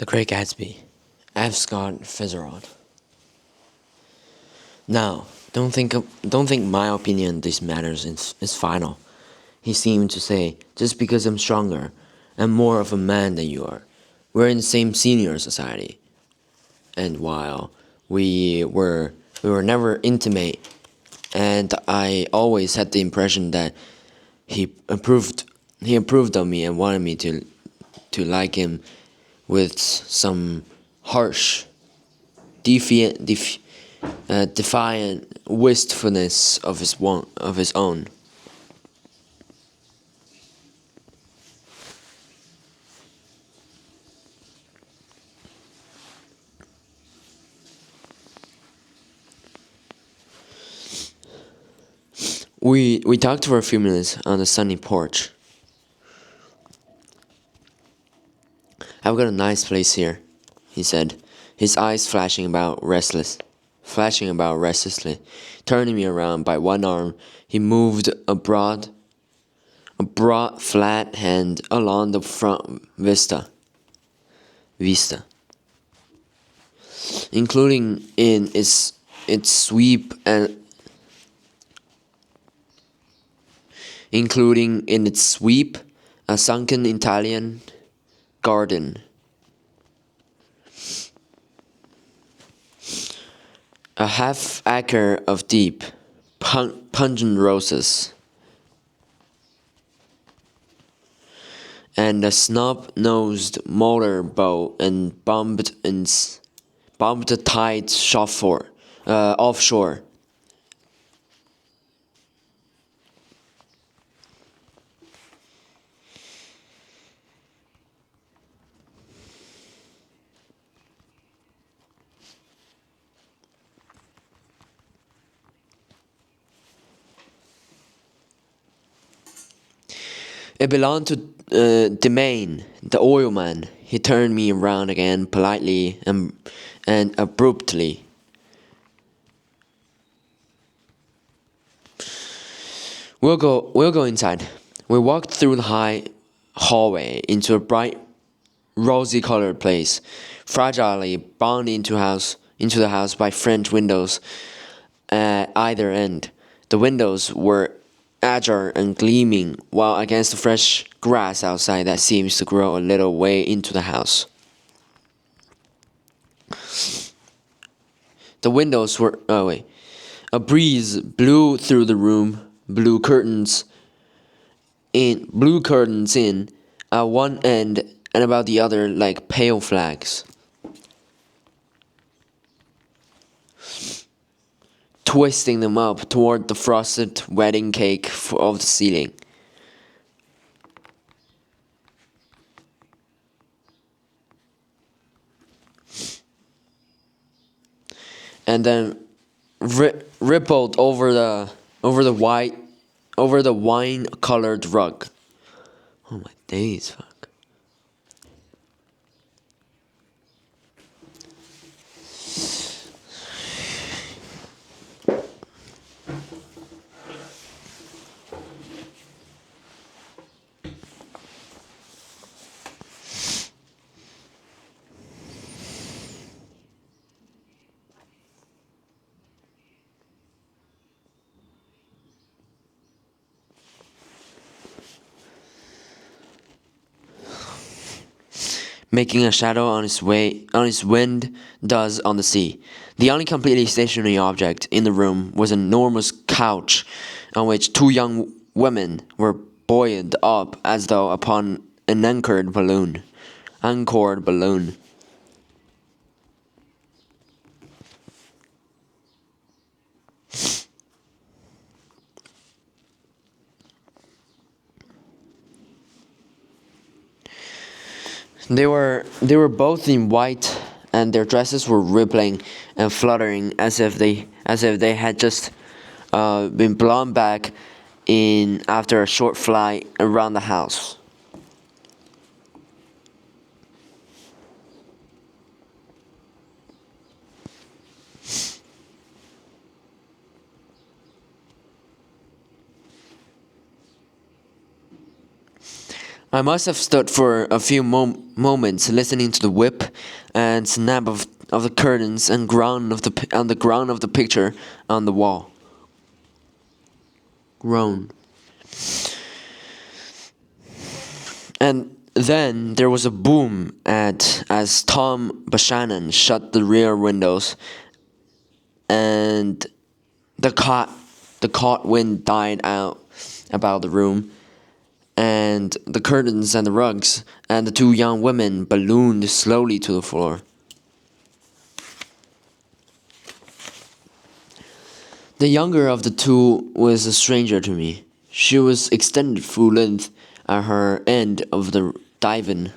The Great Gatsby, F. Scott Fitzgerald. Now, don't think my opinion on these matters is final. He seemed to say, just because I'm stronger and more of a man than you are, we're in the same senior society. And while we were never intimate, and I always had the impression that he approved he approved of me and wanted me to like him with some harsh, defiant wistfulness of his own. We talked for a few minutes on the sunny porch. I've got a nice place here, he said, his eyes flashing about restlessly. Turning me around by one arm, he moved a broad flat hand along the front vista, including in its sweep and including in its sweep a sunken Italian garden, a half acre of deep, pungent roses, and a snub-nosed motor boat and bumped tide offshore. It belonged to Demain, the oilman. He turned me around again politely and abruptly. We'll go inside. We walked through the high hallway into a bright, rosy-colored place, fragilely bound into the house by French windows at either end. The windows were ajar and gleaming, while against the fresh grass outside that seems to grow a little way into the house. The windows were oh wait. A breeze blew through the room, blue curtains in at one end and about the other like pale flags, twisting them up toward the frosted wedding cake of the ceiling. And then rippled over the wine-colored rug. Oh my days, fuck. Making a shadow on his wind does on the sea. The only completely stationary object in the room was an enormous couch on which two young women were buoyed up as though upon an anchored balloon. They were both in white, and their dresses were rippling and fluttering as if they had just been blown back in after a short flight around the house. I must have stood for a few moments listening to the whip and snap of the curtains and ground of on the ground of the picture on the wall. Groan. And then there was a boom as Tom Bashanan shut the rear windows, and the caught wind died out about the room, and the curtains and the rugs, and the two young women ballooned slowly to the floor. The younger of the two was a stranger to me. She was extended full length at her end of the divan,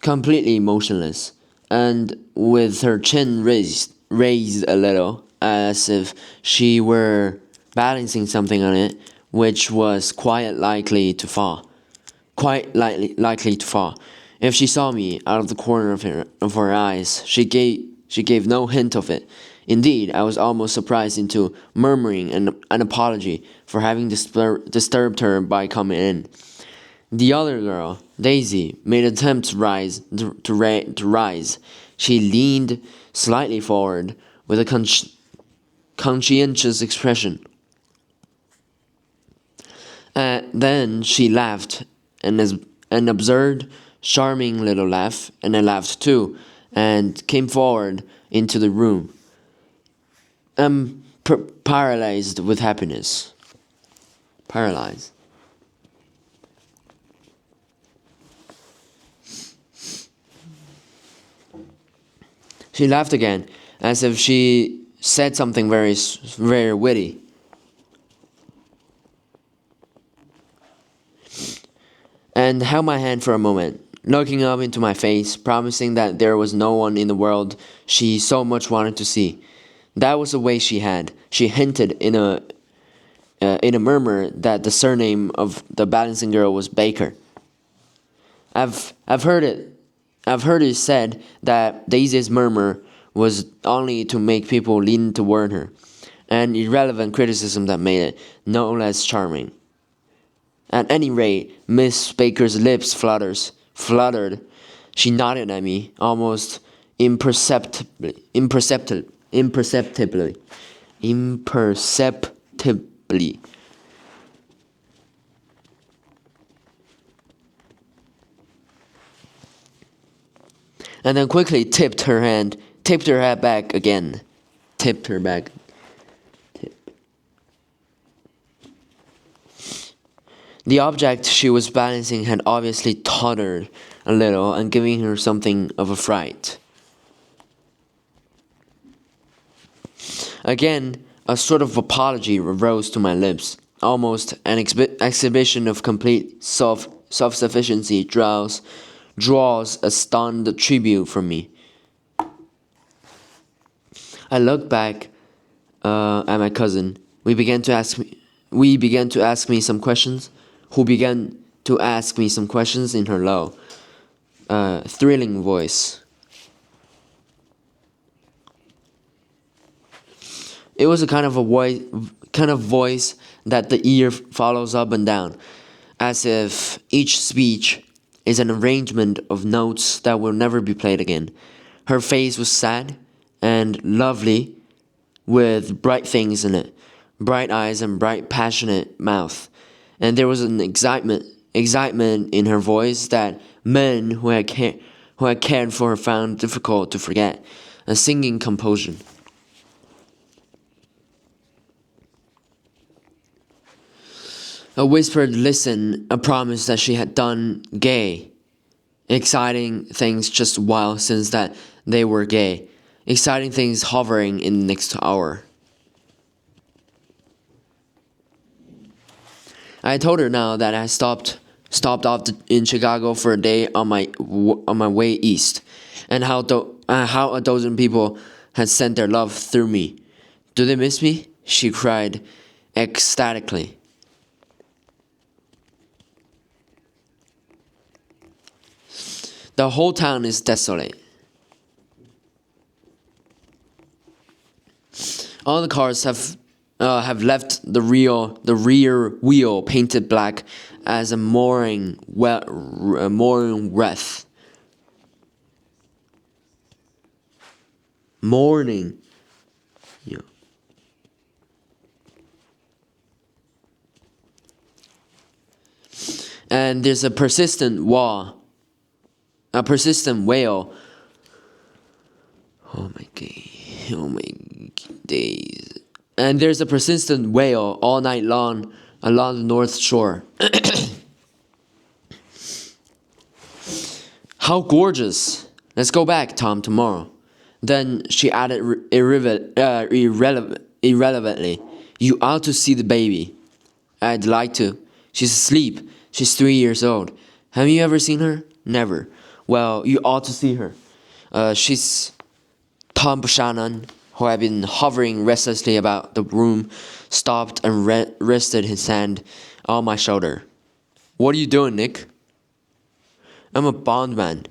completely motionless, and with her chin raised a little, as if she were balancing something on it, which was quite likely to fall. Likely to fall. If she saw me out of the corner of her eyes, she gave no hint of it. Indeed, I was almost surprised into murmuring an apology for having disturbed her by coming in. The other girl, Daisy, made an attempt to rise. She leaned slightly forward with a conscientious expression. Then she laughed, an absurd, charming little laugh, and I laughed too, and came forward into the room. I'm paralyzed with happiness. Paralyzed. She laughed again, as if she said something very witty. And held my hand for a moment, looking up into my face, promising that there was no one in the world she so much wanted to see. That was the way she had. She hinted in a murmur that the surname of the balancing girl was Baker. I've heard it said that Daisy's murmur was only to make people lean toward her, an irrelevant criticism that made it no less charming. At any rate, Miss Baker's lips fluttered. She nodded at me, almost imperceptibly. And then quickly tipped her head back again. Tipped her back. The object she was balancing had obviously tottered a little and giving her something of a fright. Again, a sort of apology rose to my lips, almost an exhibition of complete self-sufficiency draws a stunned tribute from me. I looked back at my cousin. We began to ask me some questions. Who began to ask me some questions in her low, thrilling voice. It was a kind of voice that the ear follows up and down, as if each speech is an arrangement of notes that will never be played again. Her face was sad and lovely, with bright things in it, bright eyes and bright passionate mouth. And there was an excitement in her voice that men who had cared for her found difficult to forget, a singing composure. A whispered listen, a promise that she had done gay, exciting things just a while since that they were gay, exciting things hovering in the next hour. I told her now that I stopped off in Chicago for a day on my way east, and how a dozen people had sent their love through me. Do they miss me? She cried ecstatically. The whole town is desolate. All the cars have have left the rear wheel painted black as a mooring wreath. Mourning. Yeah. And there's a persistent wail. Oh my god, oh my days. And there's a persistent wail all night long along the North Shore. How gorgeous! Let's go back, Tom, tomorrow. Then she added irrelevantly, "You ought to see the baby." "I'd like to. She's asleep. She's 3 years old. Have you ever seen her?" "Never." "Well, you ought to see her. She's..." Tom Buchanan, who had been hovering restlessly about the room, stopped and rested his hand on my shoulder. "What are you doing, Nick?" "I'm a bondman."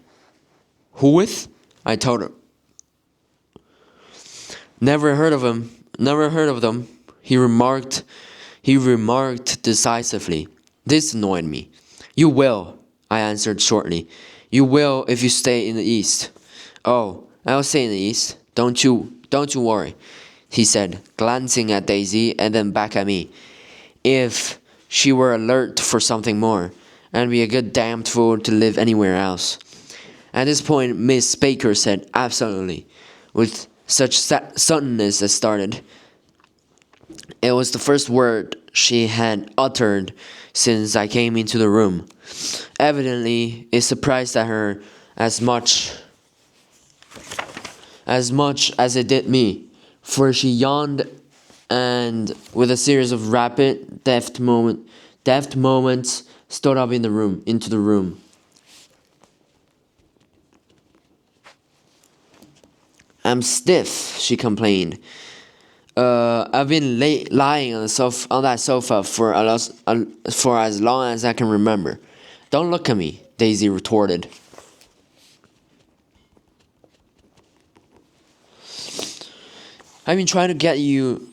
"Who with?" I told her. Never heard of him. Never heard of them," he remarked. He remarked decisively. This annoyed me. "You will," I answered shortly. "You will if you stay in the East." "Oh, I'll stay in the East. Don't you worry," he said, glancing at Daisy and then back at me. If she were alert for something more, I'd be a good damned fool to live anywhere else. At this point, Miss Baker said absolutely, with such suddenness that started. It was the first word she had uttered since I came into the room. Evidently, it surprised at her as much as it did me, for she yawned and, with a series of rapid, deft moments, stood up into the room. "I'm stiff," she complained. "I've been lying on that sofa for as long as I can remember." "Don't look at me," Daisy retorted. I've been trying to get you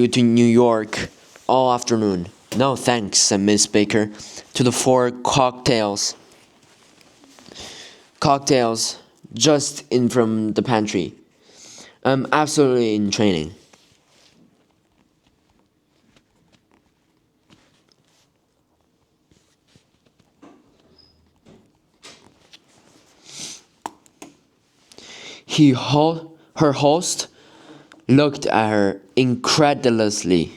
to New York all afternoon." "No, thanks," said Miss Baker, to the four cocktails just in from the pantry. "I'm absolutely in training." Her host looked at her incredulously.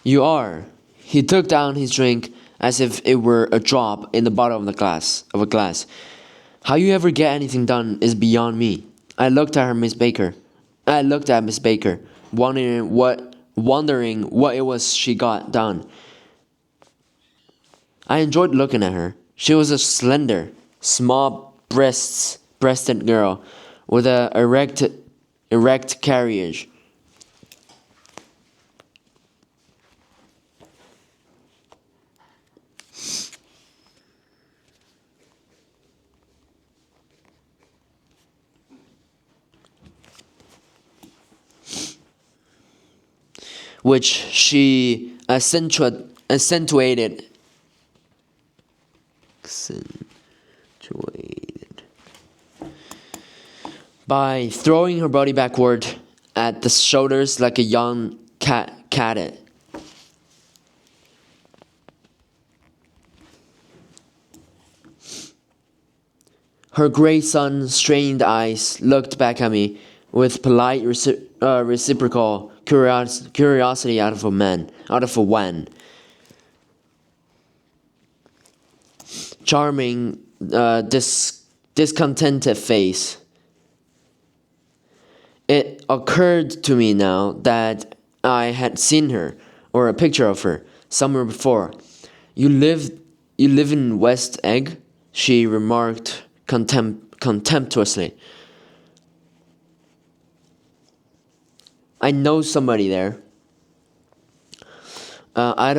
"You are." He took down his drink as if it were a drop in the bottom of a glass. "How you ever get anything done is beyond me." I looked at Miss Baker, wondering what it was she got done. I enjoyed looking at her. She was a slender, breasted girl with a erect carriage. Which she accentuated by throwing her body backward at the shoulders like a young cadet. Her gray sun-strained eyes looked back at me with polite reciprocal curiosity out of a wan. Charming, discontented face. It occurred to me now that I had seen her, or a picture of her, somewhere before. You live in West Egg?" she remarked contemptuously. "I know somebody there." I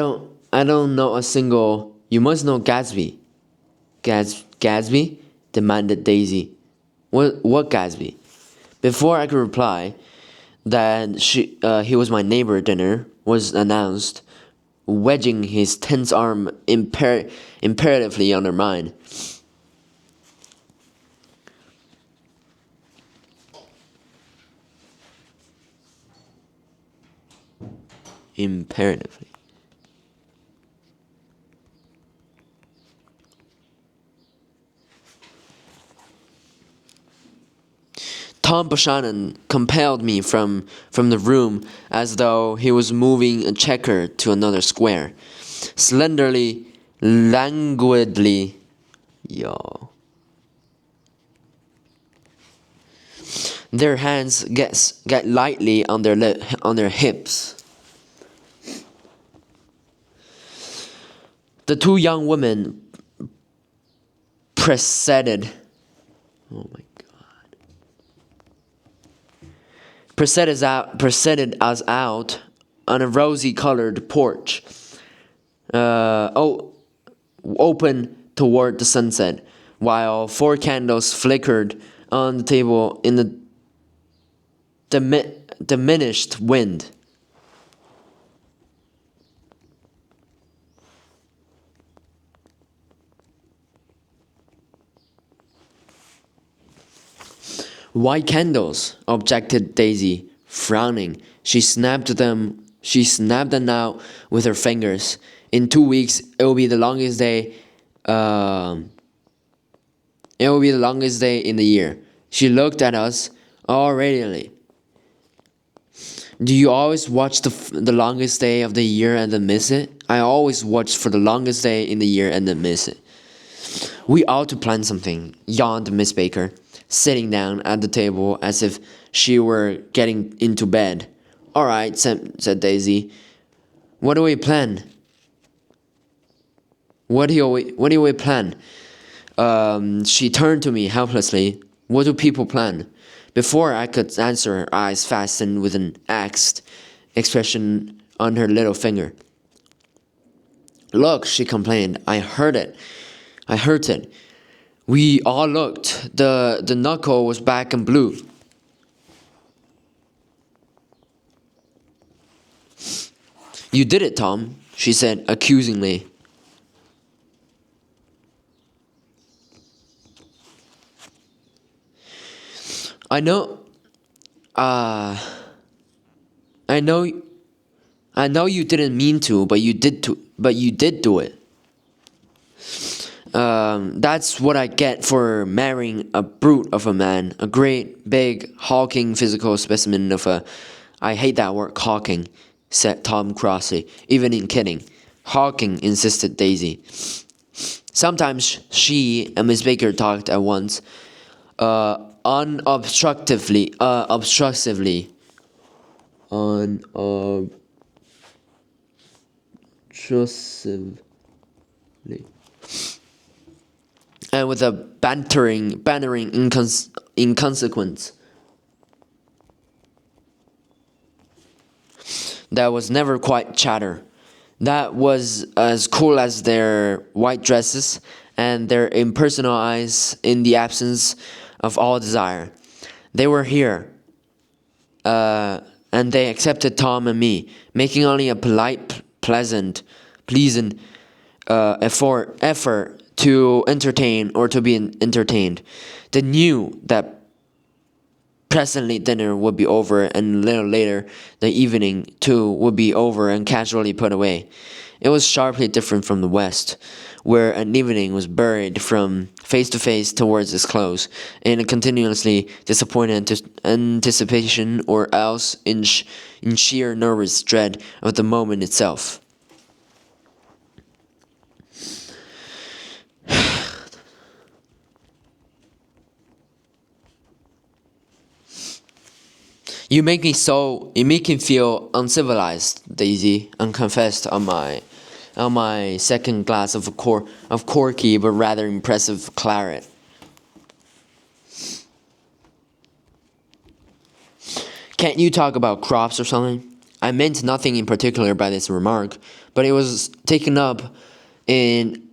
I don't know a single. You must know Gatsby. Gatsby? Demanded Daisy. What Gatsby? Before I could reply, that he was my neighbor, dinner was announced, wedging his tense arm imperatively under mine. Imperatively. Tom Buchanan compelled me from the room as though he was moving a checker to another square. Slenderly, languidly, yo. Their hands get lightly on their hips. The two young women preceded. Oh my God. Preceded us out on a rosy-colored porch, open toward the sunset, while 4 candles flickered on the table in the diminished wind. Why candles? Objected Daisy, frowning. She snapped them out with her fingers. In 2 weeks, it will be the longest day. It will be the longest day in the year. She looked at us all radiantly. Do you always watch the longest day of the year and then miss it? I always watch for the longest day in the year and then miss it. We ought to plan something, yawned Miss Baker, sitting down at the table as if she were getting into bed. All right, said Daisy. What do we plan? What do we plan? She turned to me helplessly. What do people plan? Before I could answer, her eyes fastened with an axed expression on her little finger. Look, she complained. I heard it. We all looked. The knuckle was black and blue. You did it, Tom, she said accusingly. I know you didn't mean to, but you did do it. That's what I get for marrying a brute of a man, a great, big, hulking physical specimen of a... I hate that word, hulking, said Tom crossly, even in kidding. Hulking, insisted Daisy. Sometimes she and Miss Baker talked at once, obstructively, and with a bantering inconsequence that was never quite chatter. That was as cool as their white dresses and their impersonal eyes in the absence of all desire. They were here, and they accepted Tom and me, making only a polite, pleasant effort to entertain or to be entertained. They knew that presently dinner would be over, and a little later the evening too would be over and casually put away. It was sharply different from the West, where an evening was buried from face to face towards its close, in a continuously disappointed anticipation, or else in sheer nervous dread of the moment itself. You make me feel uncivilized, Daisy, unconfessed on my second glass of corky but rather impressive claret. Can't you talk about crops or something? I meant nothing in particular by this remark, but it was taken up in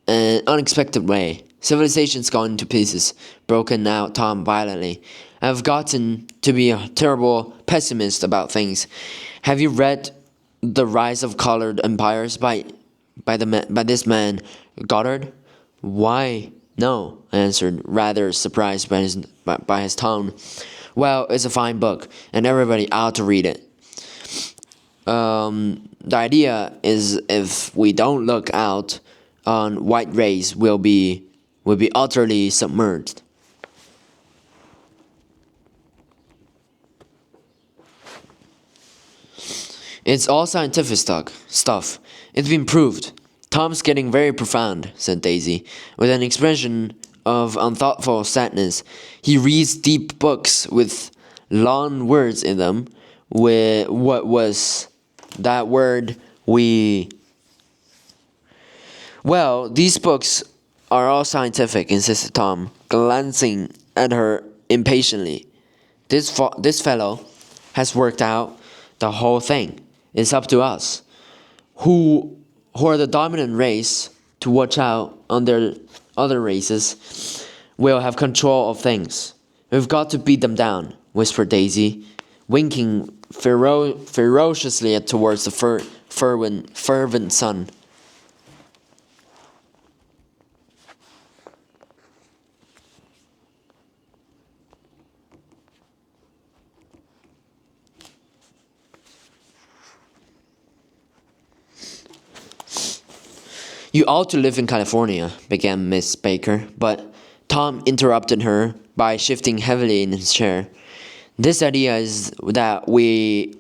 an unexpected way. Civilization's gone to pieces, broken out Tom violently. I've gotten to be a terrible pessimist about things. Have you read The Rise of Colored Empires by this man Goddard? Why? No, I answered, rather surprised by his tone. Well, it's a fine book, and everybody ought to read it. The idea is if we don't look out on white race, we'll be utterly submerged. It's all scientific stuff. It's been proved. Tom's getting very profound, said Daisy, with an expression of unthoughtful sadness. He reads deep books with long words in them. With what was that word we... Well, these books are all scientific, insisted Tom, glancing at her impatiently. This fellow has worked out the whole thing. It's up to us, who are the dominant race, to watch out on their other races. Will have control of things. We've got to beat them down, whispered Daisy, winking ferociously towards the fervent sun. You ought to live in California, began Miss Baker, but Tom interrupted her by shifting heavily in his chair. This idea is that we're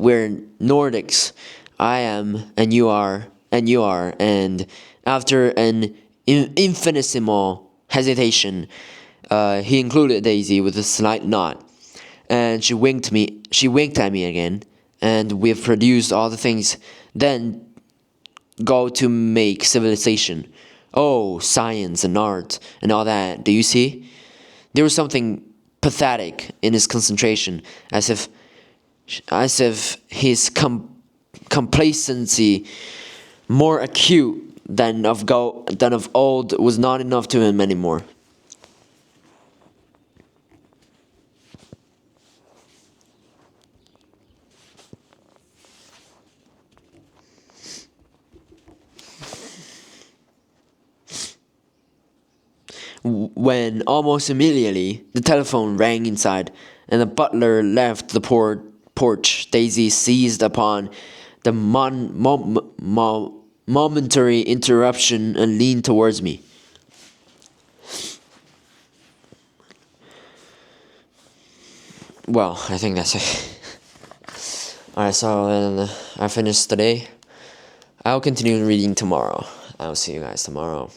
Nordics. I am, and you are, and after an infinitesimal hesitation, he included Daisy with a slight nod, and she winked at me again, and we've produced all the things then go to make civilization. Oh, science and art and all that. Do you see? There was something pathetic in his concentration, as if his complacency, more acute than of old, was not enough to him anymore. When almost immediately the telephone rang inside, and the butler left the porch, Daisy seized upon the momentary interruption and leaned towards me. Well, I think that's it. Alright, so I finished today. I'll continue reading tomorrow. I'll see you guys tomorrow.